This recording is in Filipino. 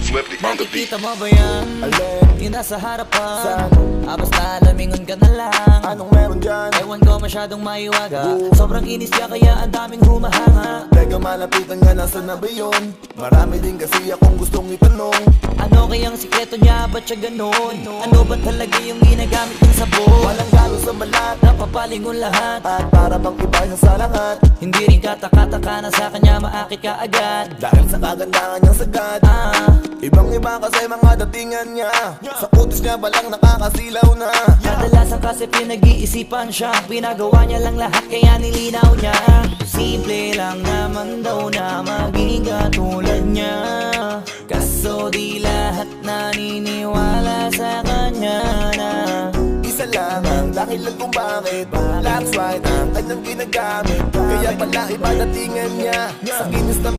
Swifty on the beat. Nakikita mo ba yan? Alin? Yung nasa harapan. Saan? Basta lamingon ka na lang. Anong meron dyan? Ewan ko masyadong maiwaga. Sobrang inis niya kaya ang daming humahanga. Teka malapitan nga, nasa na ba yun? Marami din kasi akong gustong itanong. Ano kayang sikreto niya? Ba't siya ganon? Ano ba talaga yung ginagamit ng sabon? Walang galo sa balat Napapalingon lahat. at para bang iba siya sa lahat. Hindi rin kataka-taka na sa kanya maakit ka agad. Dahil sa kagandahan niyang sagad, ibang iba kasi mga datingan niya. Sa kutis niya balang nakakasilaw na. Kadalasan kasi pinag-iisipan siya. Pinagawa niya lang lahat kaya nilinaw niya. Simple lang naman daw na maging katulad niya. Kaso di lahat naniniwala sa kanya na Isa lang ang dahilan kung bakit That's right ang kanyang ginagamit. Kaya pala iba datingan niya. Sa kinis na